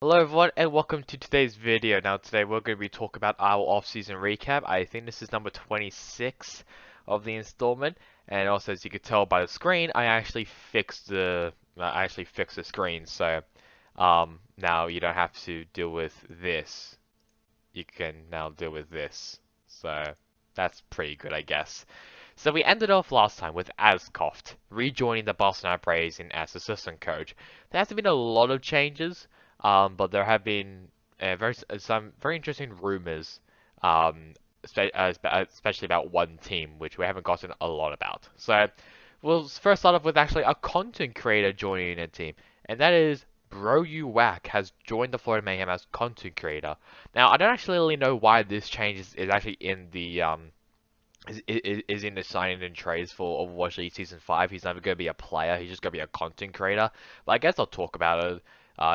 Hello everyone and welcome to today's video. Now today we're going to be talking about our off-season recap. I think this is number 26 of the installment, and also as you could tell by the screen, I actually fixed the screen, so now you don't have to deal with this. You can now deal with this. So that's pretty good, I guess. So we ended off last time with Ascoft rejoining the Boston Uprising as assistant coach. There hasn't been a lot of changes, but there have been some very interesting rumors, especially about one team, which we haven't gotten a lot about. So we'll first start off with actually a content creator joining a team, and that is Bro You Whack has joined the Florida Mayhem as content creator. Now I don't actually really know why this change is actually in the is in the signing and trades for Overwatch League Season 5. He's never going to be a player, he's just going to be a content creator. But I guess I'll talk about it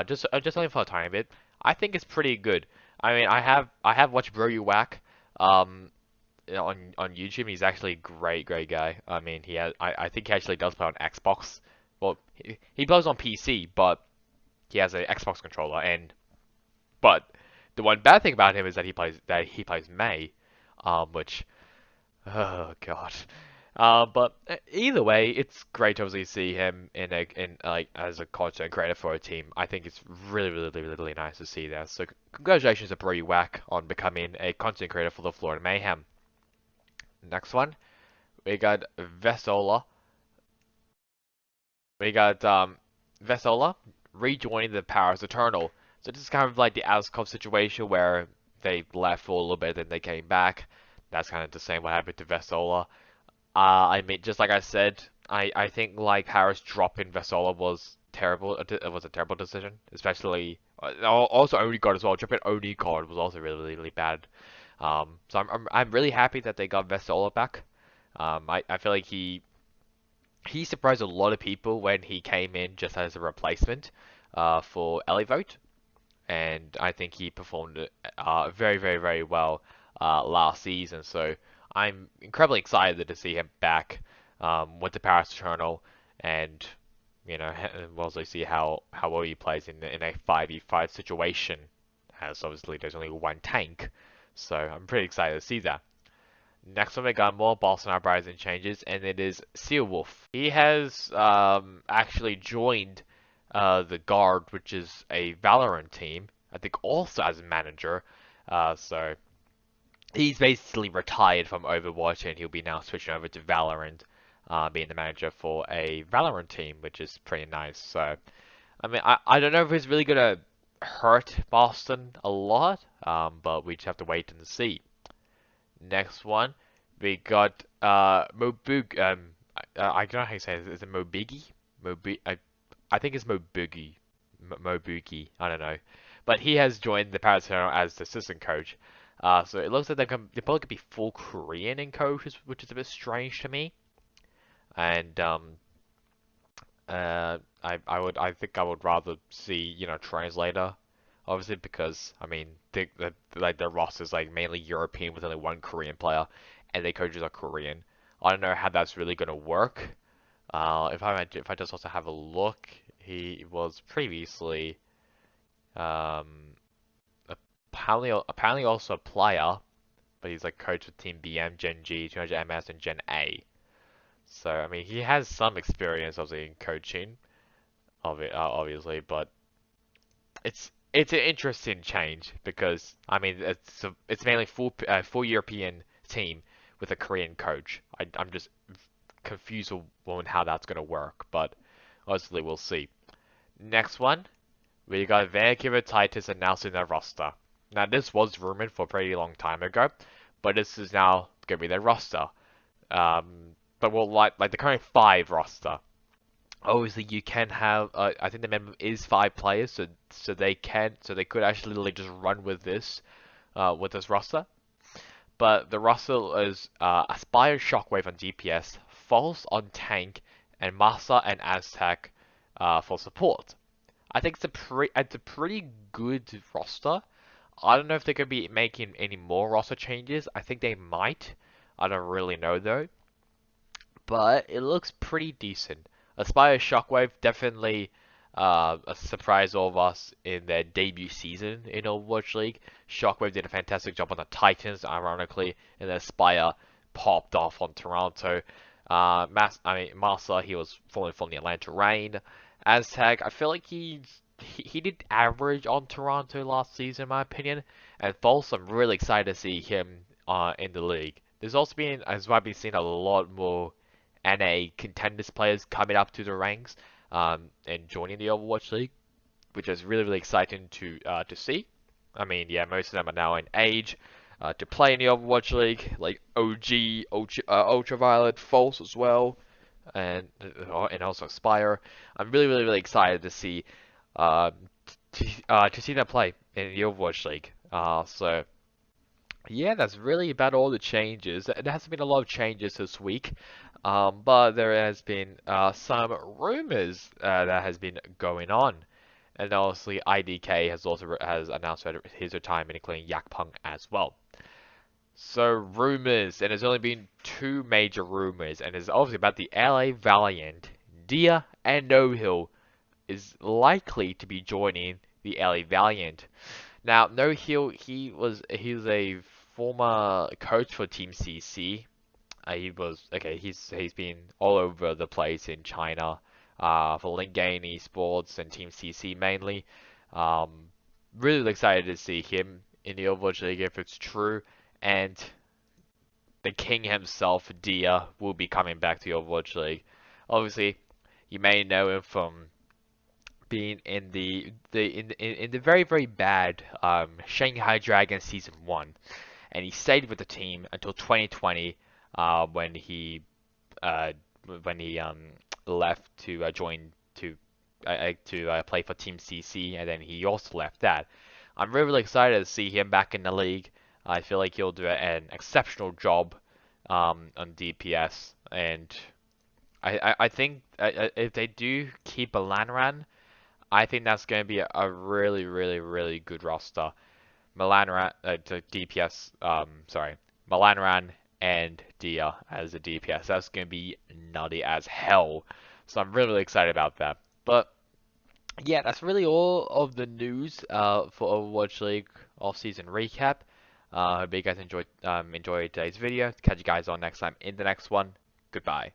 just only for a tiny bit. I think it's pretty good. I mean, I have watched Bro You Whack on YouTube. He's actually a great guy. I mean, I think he actually does play on Xbox. Well, he plays on PC, but he has an Xbox controller. But the one bad thing about him is that he plays May, which oh God. But either way, it's great to obviously see him in like as a content creator for a team. I think it's really nice to see that. So congratulations to Brody Wack on becoming a content creator for the Florida Mayhem. Next one, we got Vesola. We got Vesola rejoining the Paris Eternal. So this is kind of like the Ascov situation where they left for a little bit, then they came back. That's kind of the same what happened to Vesola. I mean, just like I said, I think like Harris dropping Vesola was terrible. It was a terrible decision, especially also Oni card as well. Dropping Oni card was also really bad. So I'm really happy that they got Vesola back. I feel like he surprised a lot of people when he came in just as a replacement for Elivote, and I think he performed very well last season. So I'm incredibly excited to see him back with the Paris Eternal, and we'll also see how well he plays in a 5v5 situation, as obviously there's only one tank. So I'm pretty excited to see that. Next one, we got more Boston Uprising changes, and it is Seawolf. He has actually joined the Guard, which is a Valorant team. I think also as a manager. So he's basically retired from Overwatch, and he'll be now switching over to Valorant, being the manager for a Valorant team, which is pretty nice. So I mean, I don't know if it's really gonna hurt Boston a lot, but we just have to wait and see. Next one, we got Mobug. I don't know how you say it. Is it Mobigi? I think it's Mobugi. Mobugi. I don't know. But he has joined the Paraternal as the assistant coach. So it looks like they probably could be full Korean in coaches, which is a bit strange to me. And I think I would rather see translator, obviously, because I mean like their roster's like mainly European with only one Korean player, and their coaches are Korean. I don't know how that's really gonna work. If I just also have a look, he was previously um apparently also a player, but he's like coach with Team BM, Gen G, 200 MS, and Gen A. So I mean he has some experience obviously in coaching of it, obviously, but it's an interesting change because I mean it's mainly full European team with a Korean coach. I'm just confused on how that's gonna work, but obviously we'll see. Next one, we got Vancouver Titans announcing their roster. Now this was rumored for a pretty long time ago, but this is now gonna be their roster. But well, like the current five roster. Obviously, you can have. I think the minimum is 5 players, so they could actually literally just run with this roster. But the roster is Aspire, Shockwave on DPS, False on tank, and Masa and Aztec for support. I think it's a pretty good roster. I don't know if they're gonna be making any more roster changes. I think they might. I don't really know though, but it looks pretty decent. Aspire Shockwave definitely surprised all of us in their debut season in Overwatch League. Shockwave did a fantastic job on the Titans, ironically, and then Spire popped off on Toronto. Massa, he was falling from the Atlanta Reign. Aztec, I feel like he did average on Toronto last season, in my opinion. And False, I'm really excited to see him in the league. There's also been, as well, I've been seeing a lot more NA contenders players coming up to the ranks and joining the Overwatch League, which is really really exciting to see. I mean, yeah, most of them are now in age to play in the Overwatch League, like OG, Ultraviolet, False as well, and also Spire. I'm really really really excited to see uh, to see them play in the Overwatch League. So yeah, that's really about all the changes. There hasn't been a lot of changes this week, but there has been some rumors that has been going on, and obviously IDK has announced his retirement, including Yakpung as well. So rumors, and there's only been two major rumors, and it's obviously about the LA Valiant. Dia and No Hill is likely to be joining the LA Valiant. Now, No Hill, he's a former coach for Team CC. He's been all over the place in China, for Link Gain Esports and Team CC mainly. Um, really excited to see him in the Overwatch League if it's true, and the king himself, Dia, will be coming back to the Overwatch League. Obviously, you may know him from being in the very very bad Shanghai Dragons season 1, and he stayed with the team until 2020 when he uh, left to join to play for Team CC, and then he also left that. I'm really, really excited to see him back in the league. I feel like he'll do an exceptional job on DPS, and I think if they do keep a Lanran, I think that's going to be a really, really, really good roster. To DPS, Malanran and Dia as a DPS. That's going to be nutty as hell. So I'm really, really excited about that. But yeah, that's really all of the news for Overwatch League off-season recap. Hope you guys enjoyed today's video. Catch you guys on next time in the next one. Goodbye.